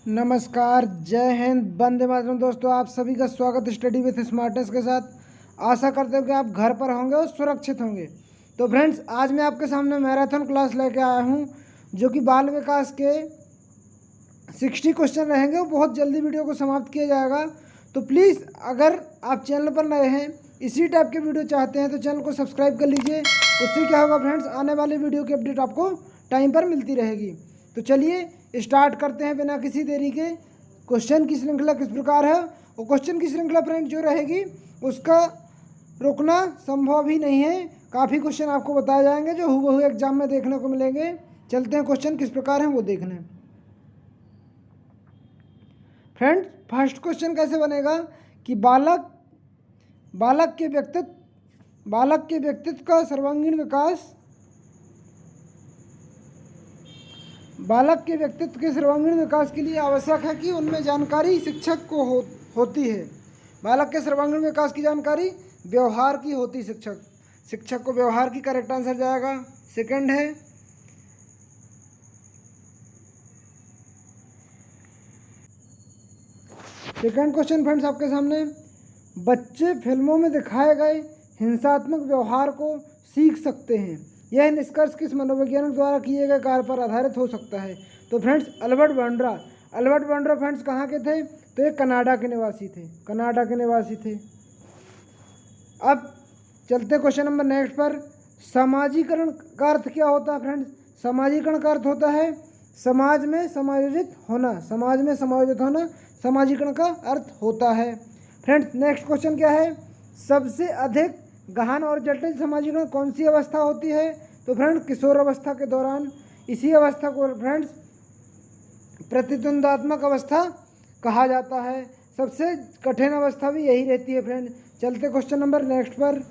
नमस्कार, जय हिंद, वंदे मातरम। दोस्तों, आप सभी का स्वागत स्टडी विथ स्मार्टनेस के साथ। आशा करते हो कि आप घर पर होंगे और सुरक्षित होंगे। तो फ्रेंड्स, आज मैं आपके सामने मैराथन क्लास लेके आया हूं, जो कि बाल विकास के 60 क्वेश्चन रहेंगे। वो बहुत जल्दी वीडियो को समाप्त किया जाएगा। तो प्लीज़, अगर आप चैनल पर नए हैं, इसी टाइप के वीडियो चाहते हैं, तो चैनल को सब्सक्राइब कर लीजिए। उससे क्या होगा फ्रेंड्स, आने वाले वीडियो की अपडेट आपको टाइम पर मिलती रहेगी। तो चलिए स्टार्ट करते हैं बिना किसी देरी के। क्वेश्चन की श्रृंखला किस प्रकार है, और क्वेश्चन की श्रृंखला फ्रेंड जो रहेगी उसका रोकना संभव ही नहीं है। काफ़ी क्वेश्चन आपको बताए जाएंगे जो हूबहू एग्जाम में देखने को मिलेंगे। चलते हैं क्वेश्चन किस प्रकार हैं वो देखने। फ्रेंड्स, फर्स्ट क्वेश्चन कैसे बनेगा कि बालक के व्यक्तित्व का सर्वांगीण विकास, बालक के व्यक्तित्व के सर्वांगीण विकास के लिए आवश्यक है कि उनमें जानकारी शिक्षक को होती है। बालक के सर्वांगीण विकास की जानकारी व्यवहार की होती शिक्षक को व्यवहार की। करेक्ट आंसर जाएगा। सेकंड है, सेकंड क्वेश्चन फ्रेंड्स आपके सामने, बच्चे फिल्मों में दिखाए गए हिंसात्मक व्यवहार को सीख सकते हैं। यह निष्कर्ष किस मनोवैज्ञानिक द्वारा किए गए कार्य पर आधारित हो सकता है? तो फ्रेंड्स, अल्बर्ट बांड्रा फ्रेंड्स कहाँ के थे? तो ये कनाडा के निवासी थे। अब चलते क्वेश्चन नंबर नेक्स्ट पर। समाजीकरण का अर्थ क्या होता है फ्रेंड्स? समाजीकरण का अर्थ होता है समाज में समायोजित होना। समाजीकरण का अर्थ होता है। फ्रेंड्स, नेक्स्ट क्वेश्चन क्या है? सबसे अधिक गहन और जटिल समाजीकरण कौन सी अवस्था होती है? तो फ्रेंड्स, किशोर अवस्था के दौरान। इसी अवस्था को फ्रेंड्स प्रतिद्वंद्वात्मक अवस्था कहा जाता है। सबसे कठिन अवस्था भी यही रहती है फ्रेंड। चलते क्वेश्चन नंबर नेक्स्ट पर।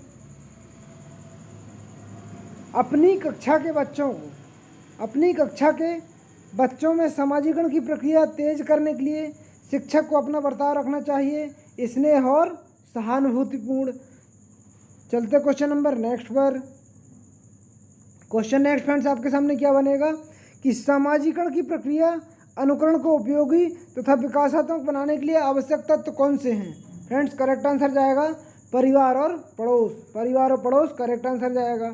अपनी कक्षा के बच्चों में समाजीकरण की प्रक्रिया तेज करने के लिए शिक्षक को अपना बर्ताव रखना चाहिए स्नेह और सहानुभूतिपूर्ण। चलते क्वेश्चन नंबर नेक्स्ट पर। क्वेश्चन नेक्स्ट फ्रेंड्स आपके सामने क्या बनेगा कि समाजीकरण की प्रक्रिया अनुकरण को उपयोगी तथा विकासात्मक बनाने के लिए आवश्यक तत्व कौन से हैं? फ्रेंड्स, करेक्ट आंसर जाएगा परिवार और पड़ोस। करेक्ट आंसर जाएगा।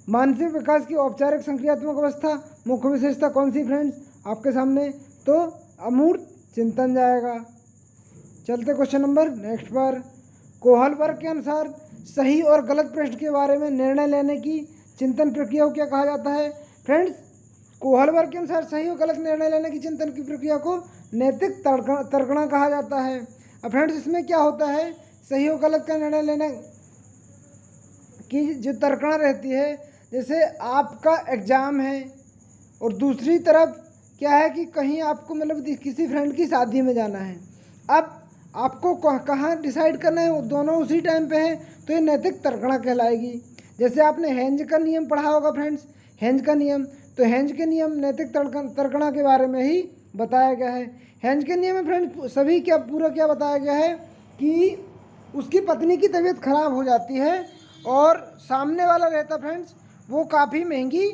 मानसिक विकास की औपचारिक संक्रियात्मक अवस्था मुख्य विशेषता कौन सी फ्रेंड्स आपके सामने? तो अमूर्त चिंतन जाएगा। चलते क्वेश्चन नंबर नेक्स्ट पर। कोहल वर्ग के अनुसार सही और गलत प्रश्न के बारे में निर्णय लेने की चिंतन प्रक्रिया को क्या कहा जाता है? फ्रेंड्स, कोहल वर्ग के अनुसार सही और गलत निर्णय लेने की चिंतन की प्रक्रिया को नैतिक तर्कणा कहा जाता है। अब फ्रेंड्स, इसमें क्या होता है? सही और गलत का निर्णय लेने की जो तर्कणा रहती है, जैसे आपका एग्ज़ाम है और दूसरी तरफ क्या है कि कहीं आपको मतलब किसी फ्रेंड की शादी में जाना है। अब आपको कहाँ डिसाइड करना है, दोनों उसी टाइम पे है, तो ये नैतिक तर्कणा कहलाएगी। जैसे आपने हेंज का नियम पढ़ा होगा फ्रेंड्स, हेंज का नियम। तो हेंज के नियम नैतिक तर्कणा के बारे में ही बताया गया है। हेंज के नियम में फ्रेंड्स सभी पूरा क्या बताया गया है कि उसकी पत्नी की तबीयत खराब हो जाती है और सामने वाला रहता फ्रेंड्स वो काफ़ी महंगी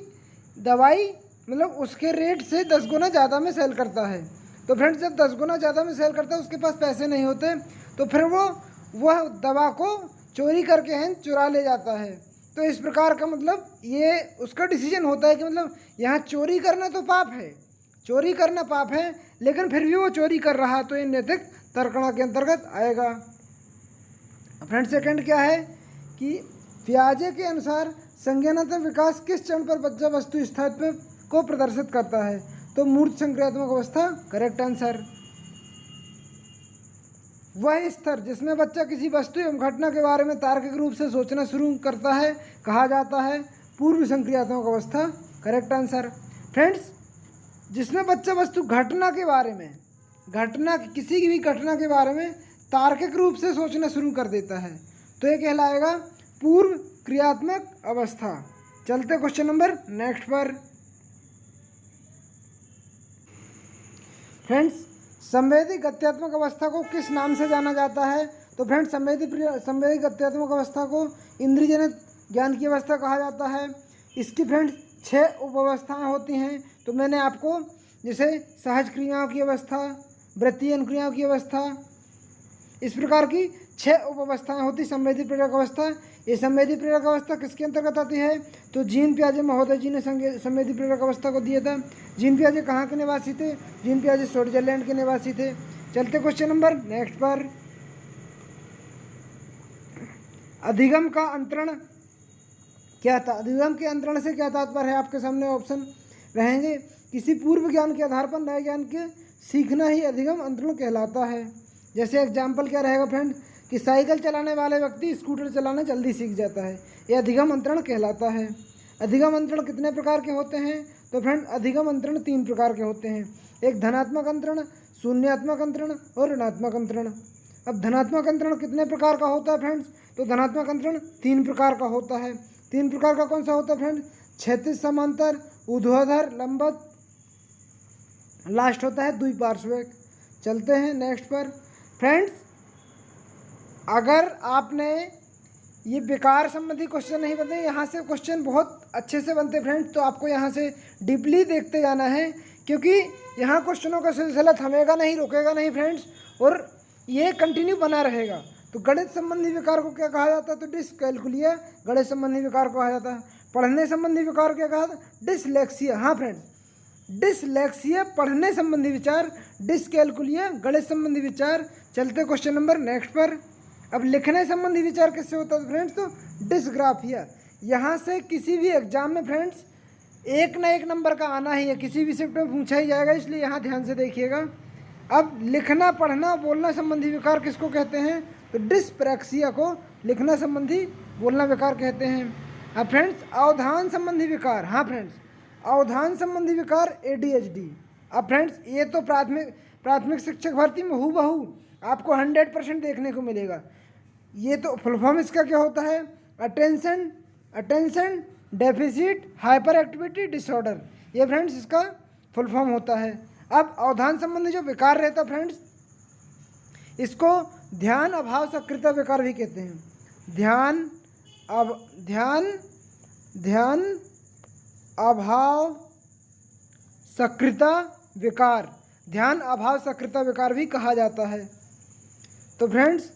दवाई मतलब उसके रेट से 10 गुना ज़्यादा में सेल करता है। तो फ्रेंड्स, जब 10 गुना ज़्यादा में सेल करता है, उसके पास पैसे नहीं होते, तो फिर वह दवा को चोरी करके चुरा ले जाता है। तो इस प्रकार का मतलब ये उसका डिसीजन होता है कि मतलब यहाँ चोरी करना तो पाप है, चोरी करना पाप है, लेकिन फिर भी वो चोरी कर रहा, तो ये नैतिक तर्कणा के अंतर्गत आएगा। फ्रेंड्स, सेकंड क्या है कि पियाजे के अनुसार संज्ञानात्मक विकास किस चरण पर बच्चा वस्तु स्थायित्व को प्रदर्शित करता है? तो मूर्त संक्रियात्मक अवस्था। Correct answer. वह स्तर जिसमें बच्चा किसी वस्तु एवं घटना के बारे में तार्किक रूप से सोचना शुरू करता है कहा जाता है पूर्व संक्रियात्मक अवस्था। Correct answer. फ्रेंड्स, जिसमें बच्चा वस्तु किसी भी घटना के बारे में तार्किक रूप से सोचना शुरू कर देता है, तो ये कहलाएगा पूर्व क्रियात्मक अवस्था। चलते क्वेश्चन नंबर नेक्स्ट पर। फ्रेंड्स, संवेदी गत्यात्मक अवस्था को किस नाम से जाना जाता है? तो फ्रेंड्स, संवेदी गत्यात्मक अवस्था को इंद्रियजनित ज्ञान की अवस्था कहा जाता है। इसकी फ्रेंड्स 6 उप अवस्थाएँ होती हैं। तो मैंने आपको जैसे सहज क्रियाओं की अवस्था, वृत्तीय अनुक्रियाओं की अवस्था, इस प्रकार की 6 उपावस्थाएं होती संवेदी प्रेरक अवस्था। ये संवेदी प्रेरक अवस्था किसके अंतर्गत आती है? तो जीन पियाजे महोदय जी ने संवेदी प्रेरक अवस्था को दिया था। जीन पियाजे कहाँ के निवासी थे? जीन पियाजे स्विट्जरलैंड के निवासी थे। चलते क्वेश्चन नंबर नेक्स्ट पर। अधिगम का अंतरण क्या था? अधिगम के अंतरण से क्या तात्पर्य है? आपके सामने ऑप्शन रहेंगे। किसी पूर्व ज्ञान के आधार पर नए ज्ञान के सीखना ही अधिगम अंतरण कहलाता है। जैसे एग्जाम्पल क्या रहेगा फ्रेंड कि साइकिल चलाने वाले व्यक्ति स्कूटर चलाना जल्दी सीख जाता है, यह अधिगम अंतरण कहलाता है। अधिगम अंतरण कितने प्रकार के होते हैं? तो फ्रेंड अधिगम अंतरण 3 प्रकार के होते हैं। एक धनात्मक अंतरण, शून्यात्मक अंतरण और ऋणात्मक अंतरण। अब धनात्मक अंतरण कितने प्रकार का होता है फ्रेंड्स? तो धनात्मक अंतरण 3 प्रकार का होता है। 3 प्रकार का कौन सा होता है फ्रेंड? क्षैतिज समांतर, ऊर्ध्वाधर, लंबवत, लास्ट होता है द्विपार्श्विक। चलते हैं नेक्स्ट पर। फ्रेंड्स अगर आपने ये विकार संबंधी क्वेश्चन नहीं बनते, यहाँ से क्वेश्चन बहुत अच्छे से बनते फ्रेंड्स, तो आपको यहाँ से डीपली देखते जाना है, क्योंकि यहाँ क्वेश्चनों का सिलसिला थमेगा नहीं, रुकेगा नहीं फ्रेंड्स, और ये कंटिन्यू बना रहेगा। तो गणित संबंधी विकार को क्या कहा जाता है? तो डिसकैलकुलिया गणित संबंधी विकार को कहा जाता है। पढ़ने संबंधी विकार क्या कहा था? डिसलेक्सिया। हाँ फ्रेंड्स, डिसलेक्सिया पढ़ने संबंधी विचार, डिसकैलकुलिया गणित संबंधी विचार। चलते क्वेश्चन नंबर नेक्स्ट पर। अब लिखने संबंधी विचार किससे होता है फ्रेंड्स? तो डिसग्राफिया। यहाँ से किसी भी एग्जाम में फ्रेंड्स एक ना एक नंबर का आना ही है, किसी भी शिफ्ट में पूछा ही जाएगा, इसलिए यहाँ ध्यान से देखिएगा। अब लिखना, पढ़ना, बोलना संबंधी विकार किसको कहते हैं? तो डिस्प्रैक्सिया को लिखना संबंधी बोलना विकार कहते हैं। अब फ्रेंड्स अवधान संबंधी विकार, हाँ फ्रेंड्स अवधान संबंधी विकार ADHD। अब फ्रेंड्स ये तो प्राथमिक शिक्षक भर्ती में हूबहू आपको 100% देखने को मिलेगा। ये तो फुल फॉर्म इसका क्या होता है? Attention deficit hyper activity disorder, ये फ्रेंड्स इसका फुल फॉर्म होता है। अब अवधान संबंधी जो विकार रहता है फ्रेंड्स, इसको ध्यान अभाव सक्रियता विकार भी कहते हैं। ध्यान अभाव सक्रियता विकार, ध्यान अभाव सक्रियता विकार भी कहा जाता है। तो फ्रेंड्स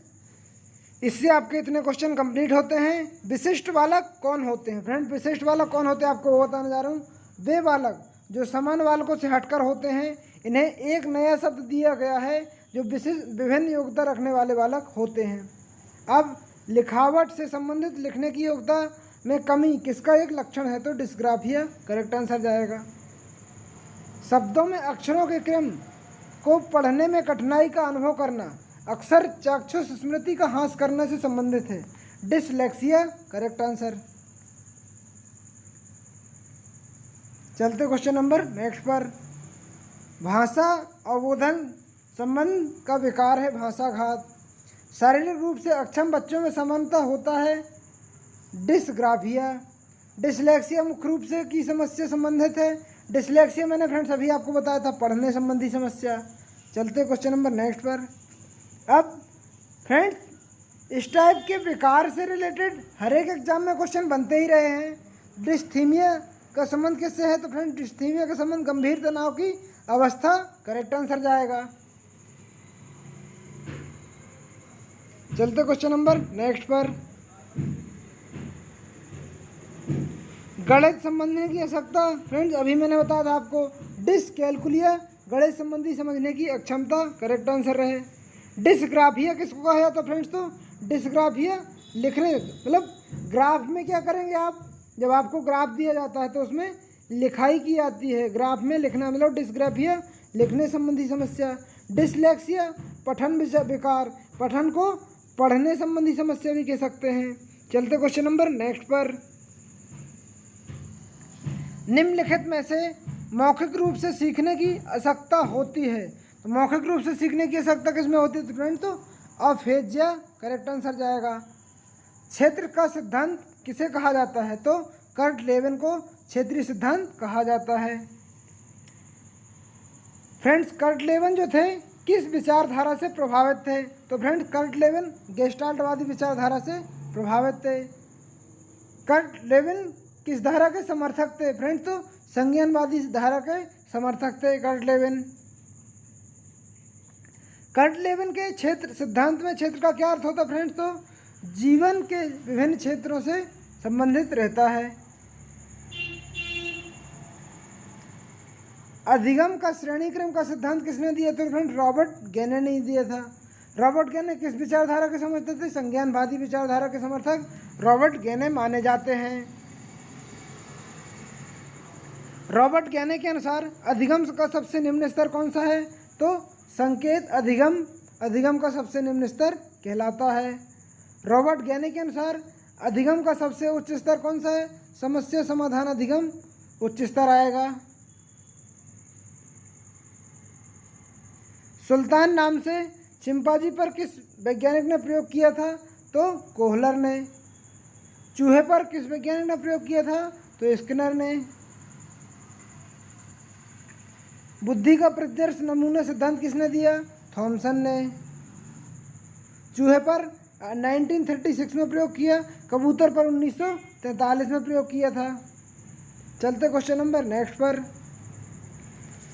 इससे आपके इतने क्वेश्चन कंप्लीट होते हैं। विशिष्ट बालक कौन होते हैं? फ्रेंड्स विशिष्ट बालक कौन होते हैं आपको वो बताने जा रहा हूँ। वे बालक जो सामान्य बालकों से हटकर होते हैं, इन्हें एक नया शब्द दिया गया है जो विभिन्न योग्यता रखने वाले बालक होते हैं। अब लिखावट से संबंधित लिखने की योग्यता में कमी किसका एक लक्षण है? तो डिस्ग्राफिया करेक्ट आंसर जाएगा। शब्दों में अक्षरों के क्रम को पढ़ने में कठिनाई का अनुभव करना अक्सर चाक्षुष स्मृति का ह्रास करने से संबंधित है। Dyslexia correct answer. चलते क्वेश्चन नंबर नेक्स्ट पर। भाषा अवबोधन संबंध का विकार है भाषाघात। शारीरिक रूप से अक्षम बच्चों में समानता होता है डिसग्राफिया। डिसलेक्सिया मुख्य रूप से की समस्या संबंधित है। डिसलेक्सिया मैंने फ्रेंड्स अभी आपको बताया था, पढ़ने संबंधी समस्या। चलते क्वेश्चन नंबर नेक्स्ट पर। अब फ्रेंड्स इस टाइप के विकार से रिलेटेड हर एक एग्जाम में क्वेश्चन बनते ही रहे हैं। डिस्थीमिया का संबंध किससे है? तो फ्रेंड डिस्थीमिया का संबंध गंभीर तनाव की अवस्था करेक्ट आंसर जाएगा। चलते क्वेश्चन नंबर नेक्स्ट पर। गणित समझने की आवश्यकता फ्रेंड्स अभी मैंने बताया था आपको। डिसकैलकुलिया गणित संबंधी समझने की अक्षमता करेक्ट आंसर रहे। डिसग्राफिया किसको कहा जाता है फ्रेंड्स? तो डिसग्राफिया लिखने मतलब ग्राफ में क्या करेंगे आप, जब आपको ग्राफ दिया जाता है तो उसमें लिखाई की जाती है, ग्राफ में लिखना मतलब डिसग्राफिया लिखने संबंधी समस्या। डिसलेक्सिया पठन विकार, पठन को पढ़ने संबंधी समस्या भी कह सकते हैं। चलते क्वेश्चन नंबर नेक्स्ट पर। निम्नलिखित में से मौखिक रूप से सीखने की आवश्यकता होती है। तो मौखिक रूप से सीखने की आवश्यकता किसमें होती है? तो फ्रेंड तो अफेजिया करेक्ट आंसर जाएगा। क्षेत्र का सिद्धांत किसे कहा जाता है? तो कर्ट लेविन को क्षेत्रीय सिद्धांत कहा जाता है। फ्रेंड्स कर्ट लेविन जो थे किस विचारधारा से प्रभावित थे? तो फ्रेंड्स कर्ट लेविन गेस्टाल्टवादी विचारधारा से प्रभावित थे। कर्ट लेविन किस धारा के समर्थक थे? फ्रेंड्स तो संज्ञानवादी धारा के समर्थक थे कर्ट लेविन। कर्ट लेविन के क्षेत्र सिद्धांत में क्षेत्र का क्या अर्थ होता है फ्रेंड्स? तो जीवन के विभिन्न क्षेत्रों से संबंधित रहता है। अधिगम का श्रेणीक्रम का सिद्धांत किसने दिया? तो फ्रेंड्स रॉबर्ट गेने ने दिया था। रॉबर्ट गेने किस विचारधारा के समर्थक थे? संज्ञानवादी विचारधारा के समर्थक रॉबर्ट गेने माने जाते हैं। रॉबर्ट गेने के अनुसार अधिगम का सबसे निम्न स्तर कौन सा है? तो संकेत अधिगम का सबसे निम्न स्तर कहलाता है। रॉबर्ट गेने के अनुसार अधिगम का सबसे उच्च स्तर कौन सा है? समस्या समाधान अधिगम उच्च स्तर आएगा। सुल्तान नाम से चिंपांजी पर किस वैज्ञानिक ने प्रयोग किया था? तो कोहलर ने। चूहे पर किस वैज्ञानिक ने प्रयोग किया था? तो स्किनर ने। बुद्धि का प्रत्यक्ष नमूना सिद्धांत किसने दिया? थॉमसन ने। चूहे पर 1936 में प्रयोग किया, कबूतर पर 1943 में प्रयोग किया था। चलते क्वेश्चन नंबर नेक्स्ट पर।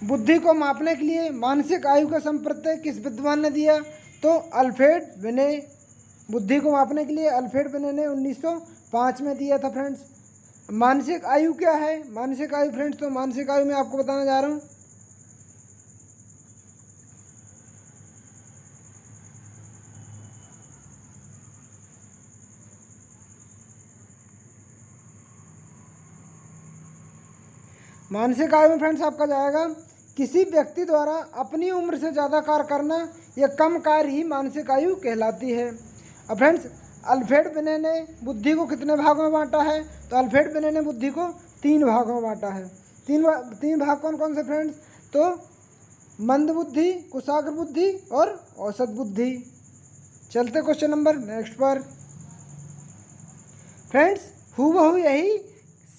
बुद्धि को मापने के लिए मानसिक आयु का संप्रत्यय किस विद्वान ने दिया? तो अल्फ्रेड बिने। बुद्धि को मापने के लिए अल्फ्रेड बिने ने 1905 में दिया था फ्रेंड्स। मानसिक आयु क्या है? मानसिक आयु फ्रेंड्स, तो मानसिक आयु मैं आपको बताने जा रहा हूँ। मानसिक आयु में फ्रेंड्स आपका जाएगा किसी व्यक्ति द्वारा अपनी उम्र से ज़्यादा कार्य करना या कम कार्य ही मानसिक आयु कहलाती है। अब फ्रेंड्स अल्फ्रेड बिने ने बुद्धि को कितने भागों में बांटा है? तो अल्फ्रेड बिने ने बुद्धि को 3 भागों में बांटा है। तीन भाग कौन कौन से फ्रेंड्स? तो मंद बुद्धि, कुशाग्र बुद्धि और औसत बुद्धि। चलते क्वेश्चन नंबर नेक्स्ट पर। फ्रेंड्स हूबहू यही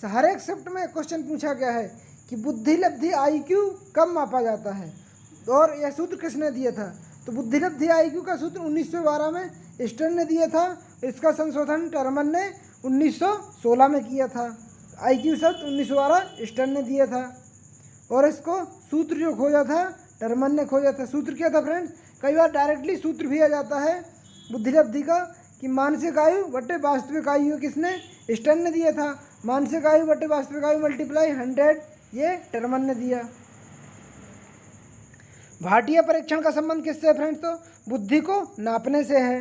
हर एक शिफ्ट में क्वेश्चन पूछा गया है कि बुद्धि लब्धि IQ कब मापा जाता है और यह सूत्र किसने दिया था? तो बुद्धि लब्धि IQ का सूत्र 1912 में स्टर्न ने दिया था। इसका संशोधन टर्मन ने 1916 में किया था। IQ शब्द 1912 स्टर्न ने दिया था और इसको सूत्र जो खोजा था टर्मन ने खोजा था। सूत्र क्या था फ्रेंड्स? कई बार डायरेक्टली सूत्र भी आ जाता है बुद्धि लब्धि का कि मानसिक आयु बटे वास्तविक आयु किसने? स्टर्न ने दिया था। मानसिक आयु बटे वास्तविक आयु मल्टीप्लाई 100 ये टर्मन ने दिया। भाटिया परीक्षण का संबंध किससे है फ्रेंड्स? तो बुद्धि को नापने से है।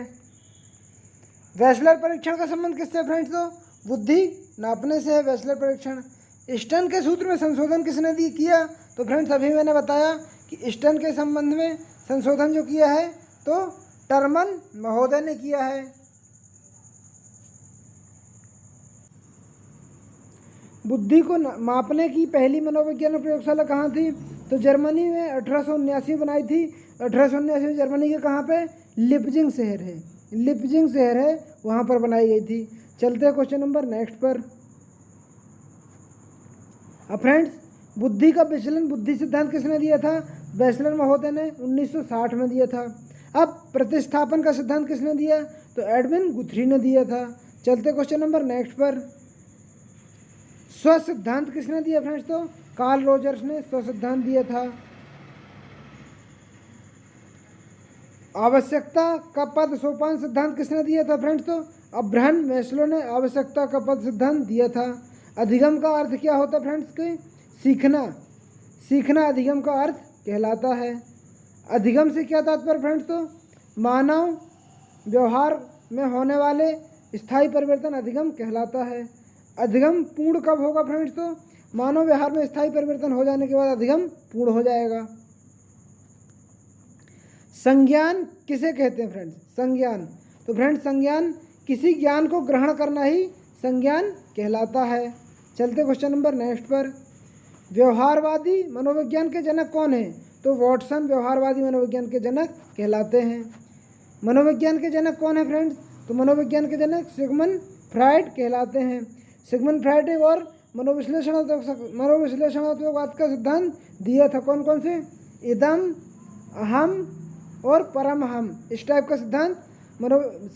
वेसलर परीक्षण का संबंध किससे है फ्रेंड्स? तो बुद्धि नापने से है वेसलर परीक्षण। स्टर्न के सूत्र में संशोधन किसने किया? तो फ्रेंड्स अभी मैंने बताया कि स्टर्न के संबंध में संशोधन जो किया है तो टर्मन महोदय ने किया है। बुद्धि को मापने की पहली मनोवैज्ञानिक प्रयोगशाला कहाँ थी? तो जर्मनी में 1879 बनाई थी। 1879 में जर्मनी के कहाँ पे? लिपजिंग शहर है, लिपजिंग शहर है, वहाँ पर बनाई गई थी। चलते हैं क्वेश्चन नंबर नेक्स्ट पर। अब फ्रेंड्स बुद्धि का विचलन बुद्धि सिद्धांत किसने दिया था? वेसलर महोदय ने 1960 में दिया था। अब प्रतिस्थापन का सिद्धांत किसने दिया? तो एडविन गुथ्री ने दिया था। चलते क्वेश्चन नंबर नेक्स्ट पर। स्व सिद्धांत किसने दिया फ्रेंड्स? तो कार्ल रोजर्स ने स्व सिद्धांत दिया था। आवश्यकता का पद सोपान सिद्धांत किसने दिया था फ्रेंड्स? तो अब्राहम मैस्लो ने आवश्यकता का पद सिद्धांत दिया था। अधिगम का अर्थ क्या होता है फ्रेंड्स? के सीखना, सीखना अधिगम का अर्थ कहलाता है। अधिगम से क्या तात्पर्य फ्रेंड्स? तो मानव व्यवहार में होने वाले स्थायी परिवर्तन अधिगम कहलाता है। अधिगम पूर्ण कब होगा फ्रेंड्स? तो मानव व्यवहार में स्थायी परिवर्तन हो जाने के बाद अधिगम पूर्ण हो जाएगा। संज्ञान किसे कहते हैं फ्रेंड्स? संज्ञान, तो फ्रेंड्स संज्ञान किसी ज्ञान को ग्रहण करना ही संज्ञान कहलाता है। चलते क्वेश्चन नंबर नेक्स्ट पर। व्यवहारवादी मनोविज्ञान के जनक कौन है? तो वॉटसन व्यवहारवादी मनोविज्ञान के जनक कहलाते हैं। मनोविज्ञान के जनक कौन है फ्रेंड्स? तो मनोविज्ञान के जनक सिगमंड फ्रायड कहलाते हैं। सिगमंड फ्रायड और मनोविश्लेषणात्मकवाद का सिद्धांत दिया था। कौन कौन से? इदम, अहम और परम अहम, इस टाइप का सिद्धांत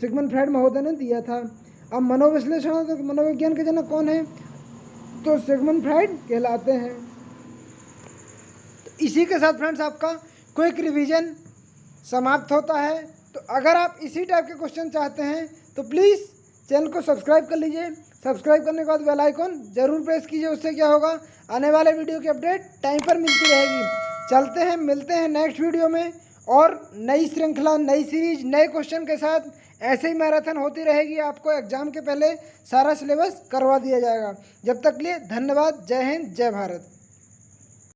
सिगमंड फ्रायड महोदय ने दिया था। अब मनोविश्लेषणात्मक मनोविज्ञान के जनक कौन है? तो सिगमंड फ्रायड कहलाते हैं। इसी के साथ फ्रेंड्स आपका क्विक रिवीजन समाप्त होता है। तो अगर आप इसी टाइप के क्वेश्चन चाहते हैं तो प्लीज़ चैनल को सब्सक्राइब कर लीजिए। सब्सक्राइब करने के बाद बेल आइकॉन जरूर प्रेस कीजिए। उससे क्या होगा, आने वाले वीडियो की अपडेट टाइम पर मिलती रहेगी। चलते हैं, मिलते हैं नेक्स्ट वीडियो में और नई श्रृंखला, नई सीरीज, नए क्वेश्चन के साथ। ऐसे ही मैराथन होती रहेगी, आपको एग्जाम के पहले सारा सिलेबस करवा दिया जाएगा। जब तक के लिए धन्यवाद। जय हिंद, जय भारत।